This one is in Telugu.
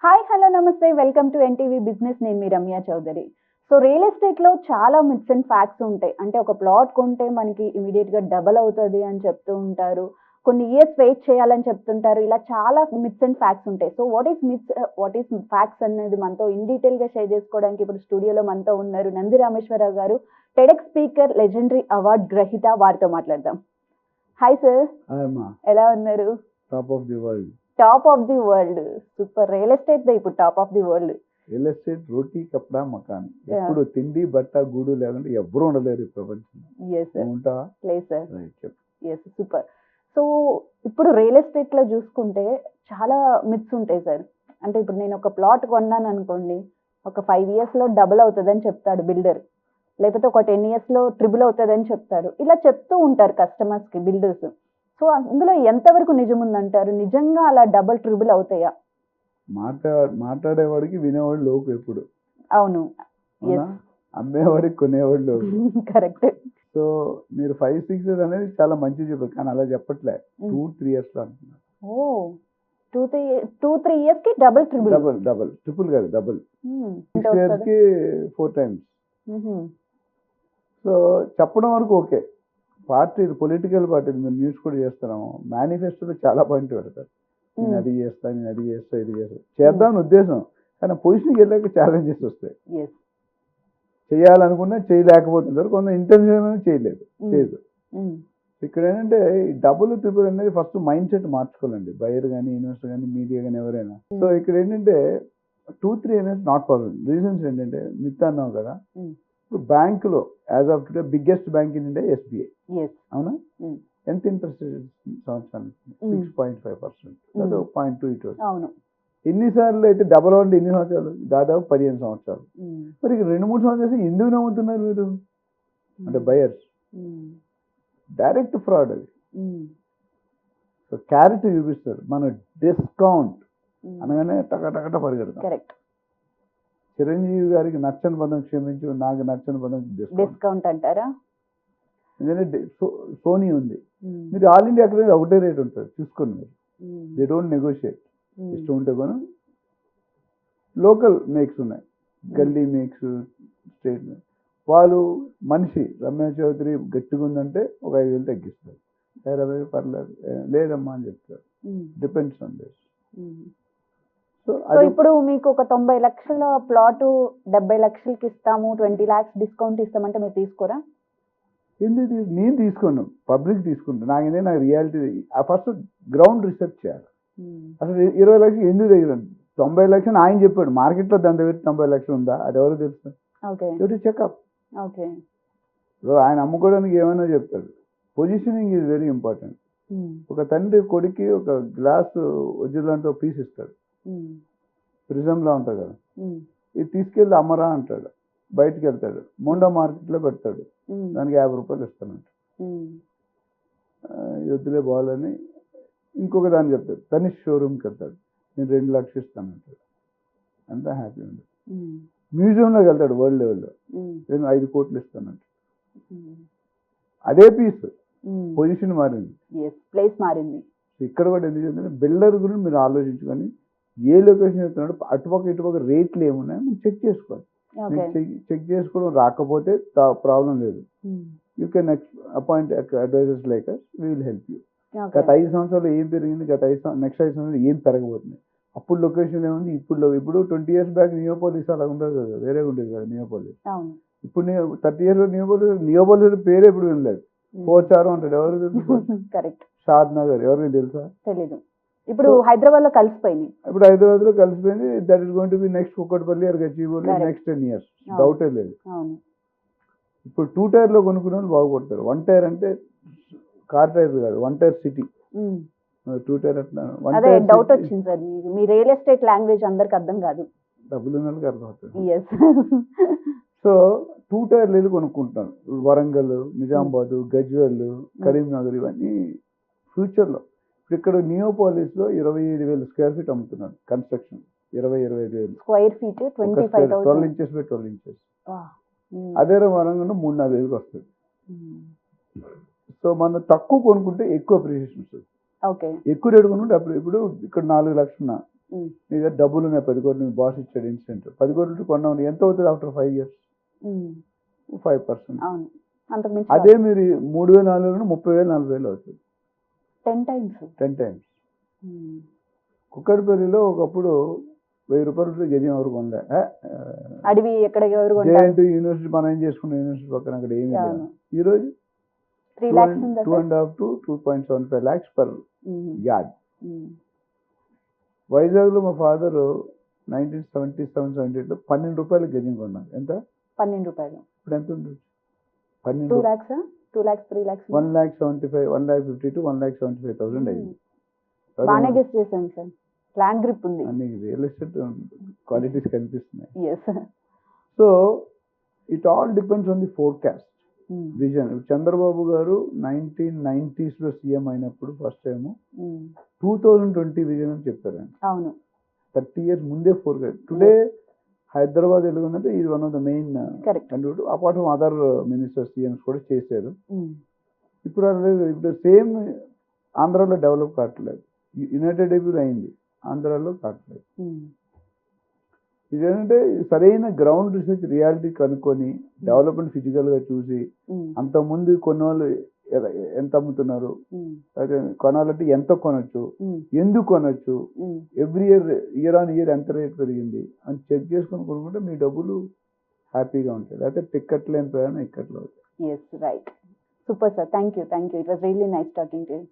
హాయ్ హలో నమస్తే వెల్కమ్ టు ఎన్టీవీ బిజినెస్. నేను మీ రమ్య చౌదరి. సో రియల్ ఎస్టేట్లో చాలా మిత్స్ అండ్ ఫ్యాక్ట్స్ ఉంటాయి. అంటే ఒక ప్లాట్ కొంటే మనకి ఇమీడియట్గా డబల్ అవుతుంది అని చెప్తూ ఉంటారు. కొన్ని ఇయర్స్ వెయిట్ చేయాలని చెప్తుంటారు. ఇలా చాలా మిత్స్ అండ్ ఫ్యాక్ట్స్ ఉంటాయి. So what is myths, what is facts అనేది మనతో ఇన్ డీటెయిల్గా షేర్ చేసుకోవడానికి ఇప్పుడు స్టూడియోలో మనతో ఉన్నారు నంది రామేశ్వరరావు గారు, టెడెక్స్ స్పీకర్, లెజెండరీ అవార్డ్ గ్రహీత. వారితో మాట్లాడదాం. హాయ్ సార్, హాయ్ అమ్మా, ఎలా ఉన్నారు? Top of the world. Top of the world, super. Real estate దే ఇప్పుడు top of the world. Real estate రోటీ కప్డా మకాన్. ఎప్పుడు తిండి బట్ట గూడు లేకుంటే ఎవ్వరూ ఉండలేరు ఈ ప్రపంచంలో. Yes sir. ఉంటావా? లేదు సార్. రైట్, చెప్పు. Yes, super. సో ఇప్పుడు రియల్ ఎస్టేట్లో చూసుకుంటే చాలా మిత్స్ ఉంటాయి సార్. అంటే ఇప్పుడు నేను ఒక ప్లాట్ కొన్నాను అనుకోండి, ఒక 5 ఇయర్స్లో డబుల్ అవుతుందని చెప్తాడు బిల్డర్, లేకపోతే ఒక 10 ఇయర్స్లో ట్రిపుల్ అవుతుందని చెప్తాడు. ఇలా చెప్తూ ఉంటారు కస్టమర్స్కి బిల్డర్స్. సో అందులో ఎంతవరకు నిజం ఉందంటారు? నిజంగా అలా డబుల్ ట్రిపుల్ అవుతాయా? మాట్లాడేవాడికి వినేవాడు లోకు ఎప్పుడు. అవును. అవునా? అమ్మేవాడికి కొనేవాడు లోకు. కరెక్ట్. సో మీరు 5-6 ఇయర్స్ అనేది చాలా మంచి చెప్పారు, కానీ అలా చెప్పట్లే. 2-3 ఇయర్స్లో అంటున్నారు. ఓ 2-3 ఇయర్స్కి డబుల్ ట్రిపుల్. డబుల్ ట్రిపుల్ కాదు, డబుల్. 6 ఇయర్స్కి 4 times. సో చెప్పడం వరకు ఓకే. పార్టీ పొలిటికల్ పార్టీ, మీరు న్యూస్ కూడా చేస్తున్నాము, మేనిఫెస్టోలో చాలా పాయింట్ పెడతారు. నేను అది చేస్తా, నేను అది చేస్తా, ఇది చేస్తా, చేద్దామని ఉద్దేశం. కానీ పొజిషన్కి వెళ్ళాక ఛాలెంజెస్ వస్తాయి. చేయాలనుకున్నా చేయలేకపోతుంటారు, కొంత ఇంటెన్షన్ చేయలేదు, చేయదు. ఇక్కడ ఏంటంటే ఈ డబుల్ ట్రిపుల్ అనేది ఫస్ట్ మైండ్ సెట్ మార్చుకోవాలండి, బయర్ కానీ ఇన్వెస్టర్ కానీ మీడియా కానీ ఎవరైనా. సో ఇక్కడ ఏంటంటే 2-3 అనేది నాట్ పాసిబుల్. రీజన్స్ ఏంటంటే మిత్ అన్నావు కదా, ఇప్పుడు బ్యాంకులో as of today biggest bank in India SBI. అవునా? ఎంత ఇంట్రెస్ట్ సంవత్సరానికి? 6.5%, లేదా 0.2 ఇటు. ఎన్నిసార్లు అయితే డబల్ అవ్వండి, ఎన్ని సంవత్సరాలు? దాదాపు 15 సంవత్సరాలు. మరి 2-3 సంవత్సరాలు ఎందుకు నమ్ముతున్నారు మీరు అంటే బయర్స్? డైరెక్ట్ ఫ్రాడ్ అది. సో క్యారెట్ చూపిస్తారు, మన డిస్కౌంట్ అనగానే టకటకట పరిగెడతాం. చిరంజీవి గారికి నచ్చని పదం క్షమించు, నాకు నచ్చని పదం డిస్కౌంట్ అంటారా? ఎందుకంటే సోనీ ఉంది, మీరు ఆల్ ఇండియా అక్కడ ఒకటే రేట్ ఉంటుంది, చూసుకోండి మీరు. They don't negotiate. ఇష్టం ఉంటే కొను. లోకల్ మేక్స్ ఉన్నాయి, గల్లీ మేక్స్, స్టేట్ మేక్స్. వాళ్ళు మనిషి రమ్య చౌదరి గట్టిగా ఉందంటే ఒక 5,000 తగ్గిస్తారు. 20,000 పర్లేదు, లేదమ్మా అని చెప్తారు. Depends on this. సో ఇప్పుడు మీకు ఒక 90 లక్షల ప్లాట్ 70 లక్షలకి ఇస్తాము, 20 lakhs డిస్కౌంట్ ఇస్తామంటే మీరు తీసుకోరా? ఎందుకు నేను తీసుకోను, పబ్లిక్ తీసుకుంటాను. నాకు రియాలిటీ ఫస్ట్ గ్రౌండ్ రీసెర్చ్ చేయాలి. అసలు 20 లక్షలు ఎందుకు దగ్గర 90 లక్షలు ఆయన చెప్పాడు, మార్కెట్లో దాని పెట్టి 90 లక్షలు ఉందా? అది ఎవరు తెలుసు? చెకప్. ఆయన అమ్ముకోవడానికి ఏమైనా చెప్తాడు. Positioning is very important. ఒక తండ్రి కొడుక్కి ఒక గ్లాసు వజ్రంతో పీస్ ఇస్తాడు, ప్రిజంలా ఉంటుంది కదా, ఇది తీసుకెళ్ళి అమ్మరా అంటాడు. బయటకు వెళ్తాడు, మొండా మార్కెట్లో పెడతాడు, దానికి 50 రూపాయలు ఇస్తానంట. వద్దులే బాగాలని ఇంకొక దాన్ని చెప్తాడు, తనిష్ షోరూమ్కి వెళ్తాడు, నేను 2 లక్షలు ఇస్తానంటాడు. అంతా హ్యాపీ ఉంది. మ్యూజియంలోకి వెళ్తాడు, వరల్డ్ లెవెల్లో, నేను 5 కోట్లు ఇస్తానంట. అదే పీస్, పొజిషన్ మారింది, ప్లేస్ మారింది. ఇక్కడ కూడా ఎందుకు చెప్తుంటే బిల్డర్ గురించి మీరు ఆలోచించుకొని ఏ లొకేషన్ చెప్తున్నాడు, అటుపక్క ఇటుపక్క రేట్లు ఏమున్నాయో మీరు చెక్ చేసుకోవాలి. చెక్ చేసుకోవడం రాకపోతే ప్రాబ్లం లేదు. You can appoint advisors like us, we will help you. గత 5 సంవత్సరాలు ఏం పెరిగింది, నెక్స్ట్ 5 సంవత్సరాలు ఏం పెరగబోతుంది, అప్పుడు లొకేషన్ ఏముంది, ఇప్పుడు 20 years బ్యాక్ నియోపోలిస్ అలా ఉండదు కదా, వేరే ఉండేది కదా నియోపోలిస్. ఇప్పుడు 30 years నియోపోలిస్ పేరు ఎప్పుడు వినలేదు. పోచారం అంటాడు, ఎవరు తెలుసు? కరెక్ట్. షాద్ నగర్ ఎవరికి తెలుసా? తెలీదు. ఇప్పుడు హైదరాబాద్ లో కలిసిపోయింది. ఇప్పుడు హైదరాబాద్ లో కలిసిపోయింది. That is going to be next Kukatpally or Gachibowli next 10 years, డౌటే లేదు. ఇప్పుడు 2 tier లో కొనుక్కునే వాళ్ళు బాగుపడతారు. 1 tier అంటే కార్ టైర్ కాదు, 1 tier సిటీ. 2 tier అట్లా అదే డౌట్ వచ్చింది సార్. మీ రియల్ ఎస్టేట్ లాంగ్వేజ్ అందరికి అర్థం కాదు, డబ్బులు ఉన్న వాళ్ళకి అర్థం అవుతుంది. సో 2 tier ఇల్లు కొనుక్కుంటున్నాను. వరంగల్, నిజామాబాద్, గజ్వేల్, కరీంనగర్, ఇవన్నీ ఫ్యూచర్లో. ఇక్కడ నియోపాలిస్లో 25,000 square feet అమ్ముతున్నాడు construction. 25,000 square feet, 25,000, 12 inches by 12 inches. అదే వరంగల్ 3-4 వస్తుంది. సో మనం తక్కువ కొనుక్కుంటే ఎక్కువ అప్రిషియేషన్ వస్తుంది. ఎక్కువ రేటు కొనుక్కుంటే అప్పుడు ఇప్పుడు ఇక్కడ 4 లక్షలు నీ దగ్గర డబ్బులు ఉన్నాయి 10 కోట్లు, నీ బాస్ ఇచ్చాడు ఇన్స్టెంట్ 10 కోట్లు కొన్నావు, ఎంత అవుతుంది ఆఫ్టర్ 5 years? 5%. అవును, అంతకు మించి అదే మీరు 3,000 4,000 30,000 40,000 అవుతుంది. 10 times. 10 times. కుక్కడపల్లిలో ఒకప్పుడు 1000 రూపాయలు గజం ఎవరు కొనలే. అడవి ఎక్కడ ఎవరు జేఎన్టీ యూనివర్సిటీ మనం ఏం చేసుకున్న యూనివర్సిటీ పక్కన అక్కడ ఏమీ లేదు. ఈ రోజు 3 lakhs 2.5 to 2.75 lakhs per yard. వైజాగ్లో మా ఫాదర్ 1977-78లో 12 రూపాయలు గజం కొన్నారు. ఎంత? 12 రూపాయలు. ఇప్పుడు ఎంత ఉంటుంది? 2 lakhs, 2 lakhs, 3 lakhs. 1,75,000, 1,50,000 to 1,75,000 అయింది. బాగానే గెస్ చేశాను సార్. ప్లాన్ గ్రిప్ ఉంది. అన్ని రియల్ ఎస్టేట్ క్వాలిటీస్ కనిపిస్తున్నాయి. Yes. So it all depends on the forecast vision. Chandrababu గారు 1990s లో సీఎం అయినప్పుడు ఫస్ట్ టైం 2020 విజన్ అని చెప్పారండి. అవును, 30 years ముందే ఫోర్కాస్ట్. టుడే హైదరాబాద్ ఎలాగుందంటే ఇది one of the main contributor. Apart from other ministers CMs కూడా చేశారు. ఇప్పుడు ఇప్పుడు సేమ్ ఆంధ్రాలో డెవలప్ కావట్లేదు. యునైటెడ్ ఏపీలో అయింది, ఆంధ్రాలో కావట్లేదు. ఇదేంటంటే సరైన గ్రౌండ్ రీసెర్చ్ రియాలిటీ కనుక్కొని డెవలప్మెంట్ ఫిజికల్గా చూసి అంతకుముందు కొన్ని వాళ్ళు ఎంత అమ్ముతున్నారు, అయితే కొనాలంటే ఎంత కొనొచ్చు, ఎందుకు కొనొచ్చు, ఎవ్రీ ఇయర్ ఆన్ ఇయర్ ఎంత రేట్ పెరిగింది అని చెక్ చేసుకొని కొనుక్కుంటే మీ డబ్బులు హ్యాపీగా ఉంటాయి. లేకపోతే టిక్కెట్ లేని ప్రయాణం ఇక్కట్లో అవుతాయి. Yes, right. Super, sir. Thank you. It was really nice talking to you.